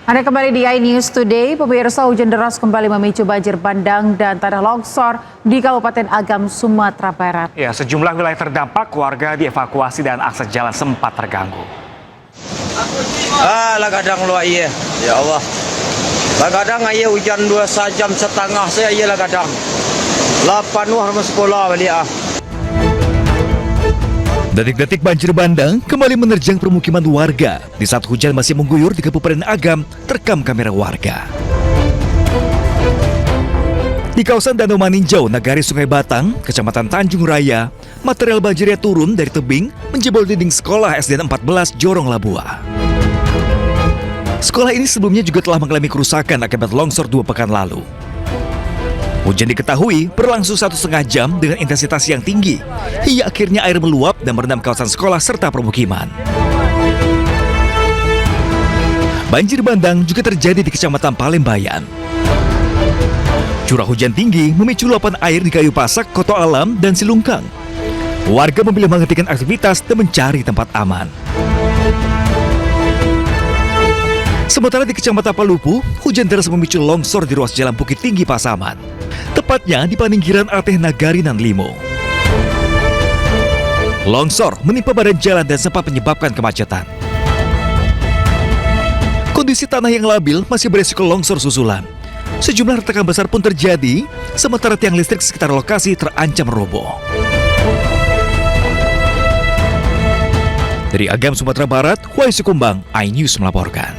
Anda kembali di iNews Today, pemirsa. Hujan deras kembali memicu banjir bandang dan tanah longsor di Kabupaten Agam, Sumatera Barat. Ya, sejumlah wilayah terdampak, warga dievakuasi dan akses jalan sempat terganggu. Lah kadang lu iya, ya Allah. Lah kadang iya hujan 2,5 jam saya iya lah kadang. 8 harus sekolah balik ah. Detik-detik banjir bandang kembali menerjang permukiman warga di saat hujan masih mengguyur di Kabupaten Agam, terekam kamera warga. Di kawasan Danau Maninjau, Nagari Sungai Batang, Kecamatan Tanjung Raya, material banjirnya turun dari tebing menjebol dinding sekolah SDN 14 Jorong Labua. Sekolah ini sebelumnya juga telah mengalami kerusakan akibat longsor 2 pekan lalu. Hujan diketahui berlangsung 1,5 jam dengan intensitas yang tinggi, hingga akhirnya air meluap dan merendam kawasan sekolah serta permukiman. Banjir bandang juga terjadi di Kecamatan Palembayan. Curah hujan tinggi memicu luapan air di Kayu Pasak, Koto Alam, dan Silungkang. Warga memilih menghentikan aktivitas dan mencari tempat aman. Sementara di Kecamatan Palupu, hujan deras memicu longsor di ruas jalan Bukit Tinggi Pasaman, tepatnya di Paninggiran Ateh Nagari nan Limo. Longsor menimpa badan jalan dan sempat menyebabkan kemacetan. Kondisi tanah yang labil masih beresiko longsor susulan. Sejumlah retakan besar pun terjadi, sementara tiang listrik sekitar lokasi terancam roboh. Dari Agam, Sumatera Barat, Wahyu Sukumbang, iNews melaporkan.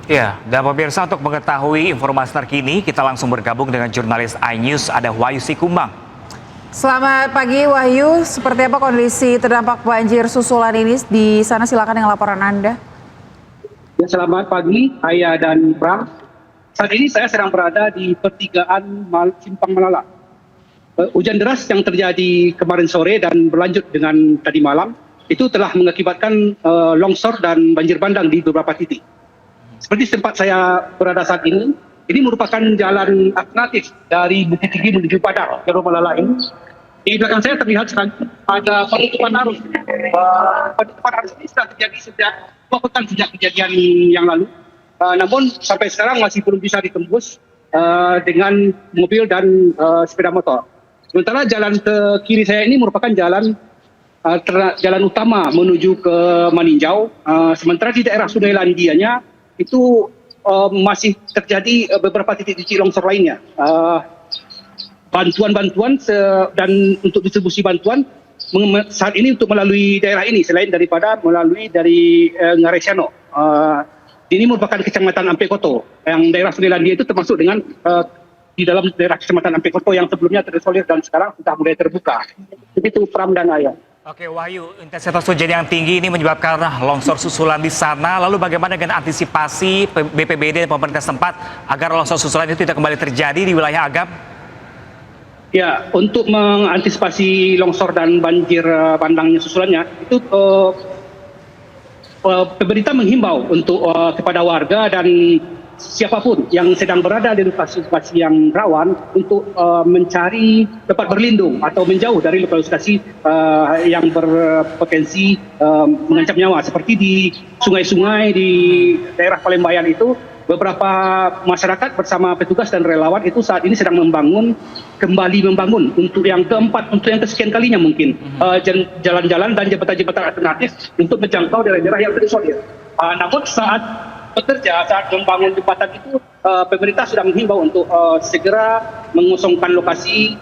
Ya, dan pemirsa, untuk mengetahui informasi terkini, kita langsung bergabung dengan jurnalis iNews, ada Wahyu Sukumbang. Selamat pagi Wahyu, seperti apa kondisi terdampak banjir susulan ini di sana? Silakan dengan laporan Anda. Ya, selamat pagi Aya dan Bram. Saat ini saya sedang berada di pertigaan Simpang Malala. Hujan deras yang terjadi kemarin sore dan berlanjut dengan tadi malam itu telah mengakibatkan longsor dan banjir bandang di beberapa titik. Seperti tempat saya berada saat ini merupakan jalan alternatif dari Bukit Tinggi menuju Padang, Jalur Malala ini. Di belakang saya terlihat sekarang ada penutupan arus. Penutupan arus ini sudah terjadi sejak 2 pekan sejak kejadian yang lalu. Namun sampai sekarang masih belum bisa ditembus dengan mobil dan sepeda motor. Sementara jalan ke kiri saya ini merupakan jalan utama menuju ke Maninjau. Sementara di daerah Sungai Landianya itu masih terjadi beberapa titik-titik longsor lainnya. Bantuan-bantuan dan untuk distribusi bantuan saat ini untuk melalui daerah ini selain daripada melalui dari Ngaresiano. Ini merupakan Kecamatan Ampekoto, yang daerah Sungai Landia itu termasuk dengan di dalam daerah Kecamatan Ampekoto yang sebelumnya terisolir dan sekarang sudah mulai terbuka. Begitu Pram dan Ayah. Oke Wahyu, intensitas hujan yang tinggi ini menyebabkan longsor susulan di sana. Lalu bagaimana dengan antisipasi BPBD dan pemerintah setempat agar longsor susulan itu tidak kembali terjadi di wilayah Agam? Ya, untuk mengantisipasi longsor dan banjir bandangnya susulannya, itu pemerintah menghimbau untuk kepada warga dan siapapun yang sedang berada di lokasi-lokasi yang rawan untuk mencari tempat berlindung atau menjauh dari lokasi yang berpotensi mengancam nyawa, seperti di sungai-sungai di daerah Palembayan itu. Beberapa masyarakat bersama petugas dan relawan itu saat ini sedang kembali membangun untuk yang keempat, untuk yang kesekian kalinya mungkin jalan-jalan dan jembatan-jembatan alternatif untuk menjangkau daerah-daerah yang terisolir. Namun saat membangun jembatan itu, pemerintah sudah menghimbau untuk segera mengosongkan lokasi,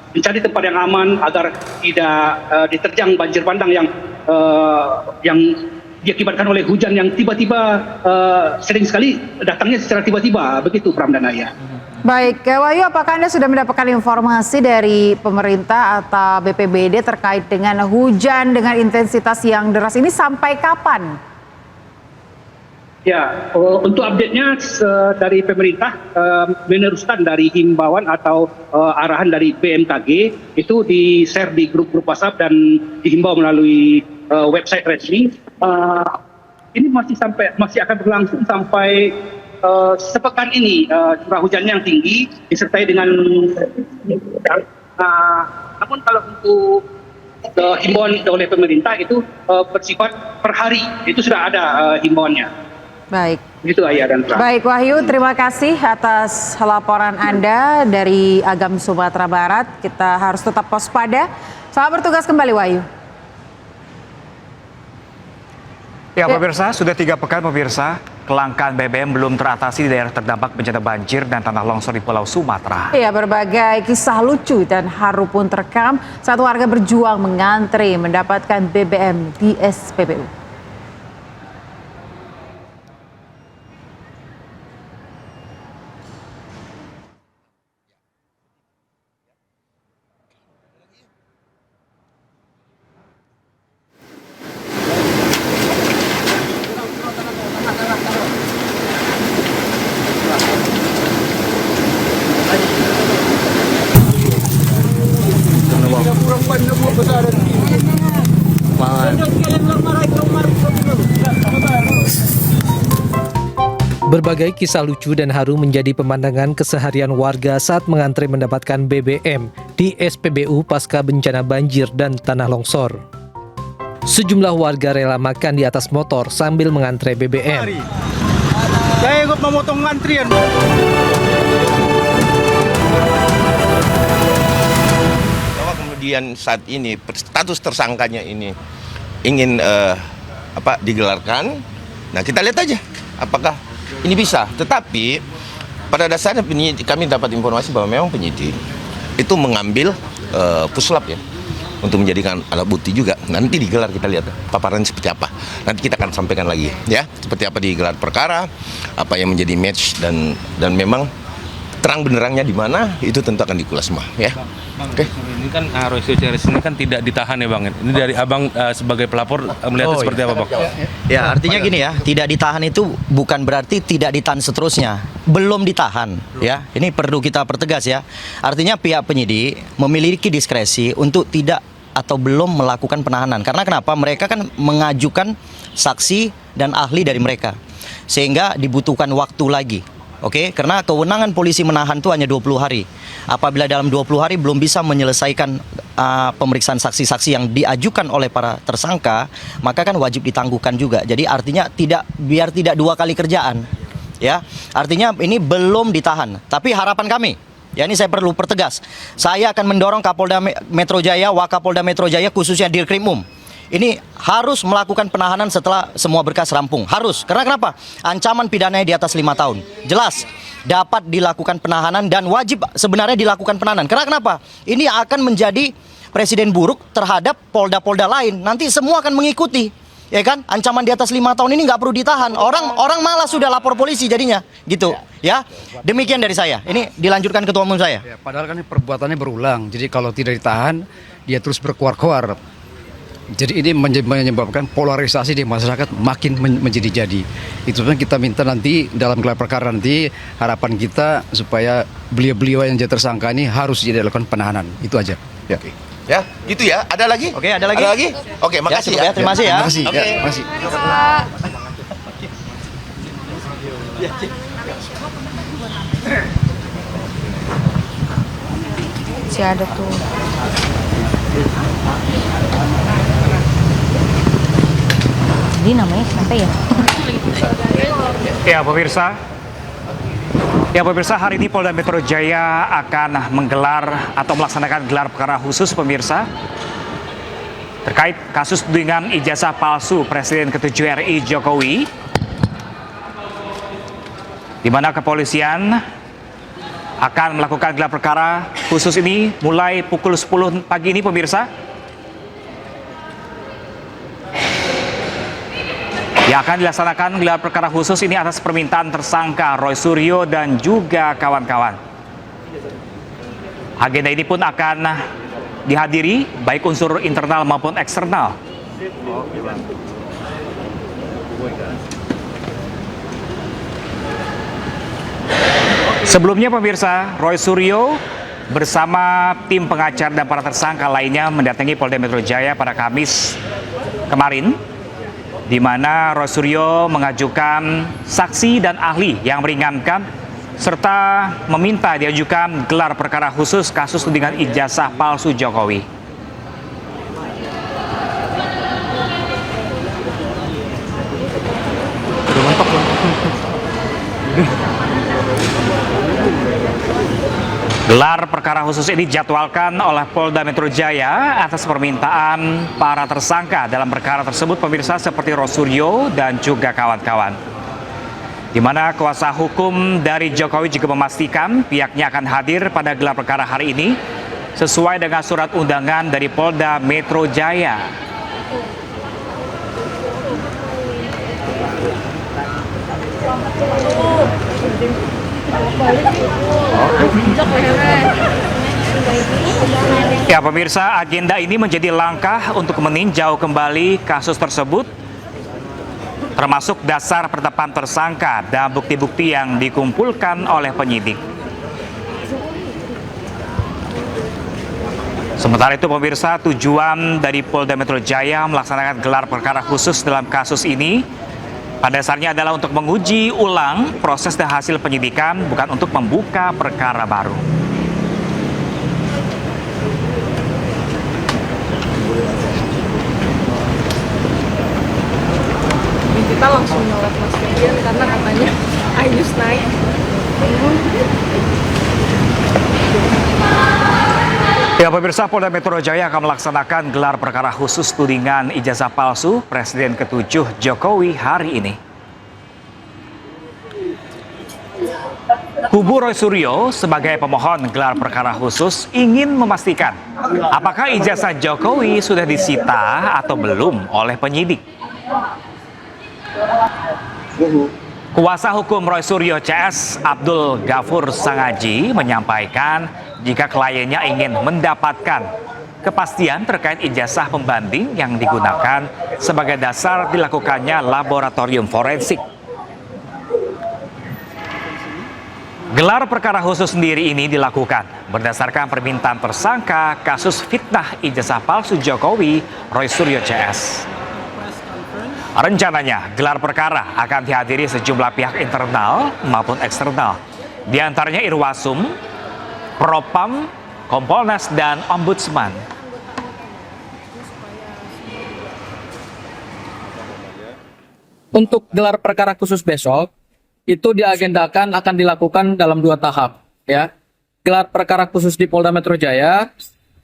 mencari tempat yang aman agar tidak diterjang banjir bandang yang diakibatkan oleh hujan yang tiba-tiba sering sekali datangnya secara tiba-tiba. Begitu Pram dan Ayah. Baik, Wahyu, apakah Anda sudah mendapatkan informasi dari pemerintah atau BPBD terkait dengan hujan dengan intensitas yang deras ini sampai kapan? Ya, untuk update-nya dari pemerintah meneruskan dari himbauan atau arahan dari BMKG itu di-share di grup-grup WhatsApp dan dihimbau melalui website resmi. Ini masih akan berlangsung sampai sepekan ini. Curah hujannya yang tinggi disertai dengan Namun kalau untuk himbauan oleh pemerintah itu bersifat per hari, itu sudah ada himbauannya. Baik. Begitu Ayah dan Pra. Baik Wahyu, terima kasih atas laporan Anda dari Agam Sumatera Barat. Kita harus tetap waspada. Selamat bertugas kembali Wahyu. Ya pemirsa, sudah 3 pekan pemirsa, kelangkaan BBM belum teratasi di daerah terdampak bencana banjir dan tanah longsor di Pulau Sumatera. Ya, berbagai kisah lucu dan haru pun terekam saat warga berjuang mengantre mendapatkan BBM di SPBU. Berbagai kisah lucu dan haru menjadi pemandangan keseharian warga saat mengantre mendapatkan BBM di SPBU pasca bencana banjir dan tanah longsor. Sejumlah warga rela makan di atas motor sambil mengantre BBM. Saya ikut memotong antrian. Bahwa kemudian saat ini status tersangkanya ini ingin digelarkan. Nah, kita lihat aja apakah ini bisa. Tetapi pada dasarnya kami dapat informasi bahwa memang penyidik itu mengambil puslap ya untuk menjadikan alat bukti juga. Nanti digelar, kita lihat paparannya seperti apa. Nanti kita akan sampaikan lagi ya, seperti apa digelar perkara, apa yang menjadi match dan memang terang benerangnya di mana itu tentu akan dikulas semua ya. Oke. Ini kan Royce Ceres ini kan tidak ditahan ya Bang. Ini dari Abang sebagai pelapor melihatnya seperti apa Bang? Ya, artinya gini ya, tidak ditahan itu bukan berarti tidak ditahan seterusnya. Belum ditahan ya. Ini perlu kita pertegas ya. Artinya pihak penyidik memiliki diskresi untuk tidak atau belum melakukan penahanan. Karena kenapa? Mereka kan mengajukan saksi dan ahli dari mereka. Sehingga dibutuhkan waktu lagi. Oke, karena kewenangan polisi menahan itu hanya 20 hari. Apabila dalam 20 hari belum bisa menyelesaikan pemeriksaan saksi-saksi yang diajukan oleh para tersangka, maka kan wajib ditangguhkan juga. Jadi artinya biar tidak 2 kali kerjaan. Ya, artinya ini belum ditahan. Tapi harapan kami, ya ini saya perlu pertegas. Saya akan mendorong Kapolda Metro Jaya, Wakapolda Metro Jaya khususnya Dirkrimum. Ini harus melakukan penahanan setelah semua berkas rampung. Harus. Karena kenapa? Ancaman pidananya di atas 5 tahun. Jelas. Dapat dilakukan penahanan dan wajib sebenarnya dilakukan penahanan. Karena kenapa? Ini akan menjadi presiden buruk terhadap polda-polda lain. Nanti semua akan mengikuti. Ya kan? Ancaman di atas 5 tahun ini nggak perlu ditahan. Orang malah sudah lapor polisi jadinya. Gitu. Ya. Demikian dari saya. Ini dilanjutkan Ketua Umum saya. Ya, padahal kan ini perbuatannya berulang. Jadi kalau tidak ditahan, dia terus berkuar-kuar. Jadi ini menyebabkan polarisasi di masyarakat makin menjadi-jadi. Itu sebenarnya kita minta nanti dalam gelar perkara nanti harapan kita supaya beliau-beliau yang jadi tersangka ini harus dilakukan penahanan. Itu aja. Ya. Oke. Ya, gitu ya. Ada lagi? Oke, ada lagi? Ada lagi? Oke, makasih ya. Terima kasih ya. Terima kasih. Oke. Ya, terima kasih. Masih ada tuh. Ini namanya siapa ya? Ya pemirsa, hari ini Polda Metro Jaya akan menggelar atau melaksanakan gelar perkara khusus pemirsa terkait kasus tudingan ijazah palsu Presiden ke-7 RI Jokowi, di mana kepolisian akan melakukan gelar perkara khusus ini mulai pukul 10 pagi ini pemirsa. Yang akan dilaksanakan gelar perkara khusus ini atas permintaan tersangka Roy Suryo dan juga kawan-kawan. Agenda ini pun akan dihadiri baik unsur internal maupun eksternal. Sebelumnya pemirsa, Roy Suryo bersama tim pengacara dan para tersangka lainnya mendatangi Polda Metro Jaya pada Kamis kemarin, di mana Roy Suryo mengajukan saksi dan ahli yang meringankan serta meminta diajukan gelar perkara khusus kasus tudingan ijazah palsu Jokowi. Gelar perkara khusus ini dijadwalkan oleh Polda Metro Jaya atas permintaan para tersangka dalam perkara tersebut, pemirsa, seperti Rosuryo dan juga kawan-kawan. Di mana kuasa hukum dari Jokowi juga memastikan pihaknya akan hadir pada gelar perkara hari ini sesuai dengan surat undangan dari Polda Metro Jaya. Ya pemirsa, agenda ini menjadi langkah untuk meninjau kembali kasus tersebut, termasuk dasar penetapan tersangka dan bukti-bukti yang dikumpulkan oleh penyidik. Sementara itu pemirsa, tujuan dari Polda Metro Jaya melaksanakan gelar perkara khusus dalam kasus ini pada dasarnya adalah untuk menguji ulang proses dan hasil penyidikan, bukan untuk membuka perkara baru. Kita langsung nolak Mas Firdian karena katanya Ayus naik. Ya pemirsa, Polda Metro Jaya akan melaksanakan gelar perkara khusus tudingan ijazah palsu Presiden ke-7 Jokowi hari ini. Kubu Roy Suryo sebagai pemohon gelar perkara khusus ingin memastikan apakah ijazah Jokowi sudah disita atau belum oleh penyidik. Kuasa hukum Roy Suryo CS Abdul Ghafur Sangaji menyampaikan jika kliennya ingin mendapatkan kepastian terkait ijazah pembanding yang digunakan sebagai dasar dilakukannya laboratorium forensik. Gelar perkara khusus sendiri ini dilakukan berdasarkan permintaan tersangka kasus fitnah ijazah palsu Jokowi, Roy Suryo CS. Rencananya, gelar perkara akan dihadiri sejumlah pihak internal maupun eksternal, di antaranya Irwasum, Propam, Kompolnas, dan Ombudsman. Untuk gelar perkara khusus besok, itu diagendakan akan dilakukan dalam 2 tahap. Ya. Gelar perkara khusus di Polda Metro Jaya,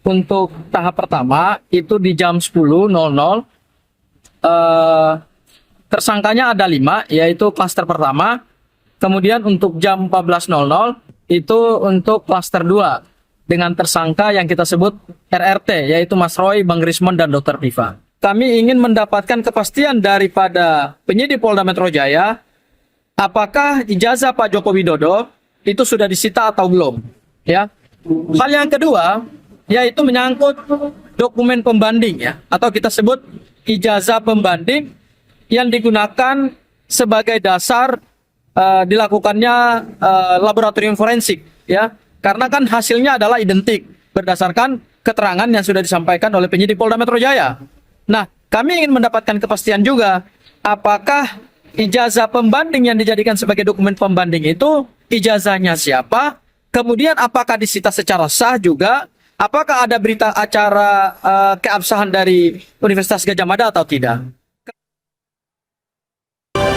untuk tahap pertama itu di jam 10.00. Tersangkanya ada 5, yaitu klaster pertama. Kemudian untuk jam 14.00 itu untuk klaster 2 dengan tersangka yang kita sebut RRT, yaitu Mas Roy, Bang Rismon, dan Dr. Diva. Kami ingin mendapatkan kepastian daripada penyidik Polda Metro Jaya apakah ijazah Pak Joko Widodo itu sudah disita atau belum. Ya. Hal yang kedua yaitu menyangkut dokumen pembanding, ya, atau kita sebut ijazah pembanding yang digunakan sebagai dasar dilakukannya laboratorium forensik, ya, karena kan hasilnya adalah identik berdasarkan keterangan yang sudah disampaikan oleh penyidik Polda Metro Jaya. Nah, kami ingin mendapatkan kepastian juga apakah ijazah pembanding yang dijadikan sebagai dokumen pembanding itu ijazahnya siapa, kemudian apakah disita secara sah juga, apakah ada berita acara keabsahan dari Universitas Gadjah Mada atau tidak.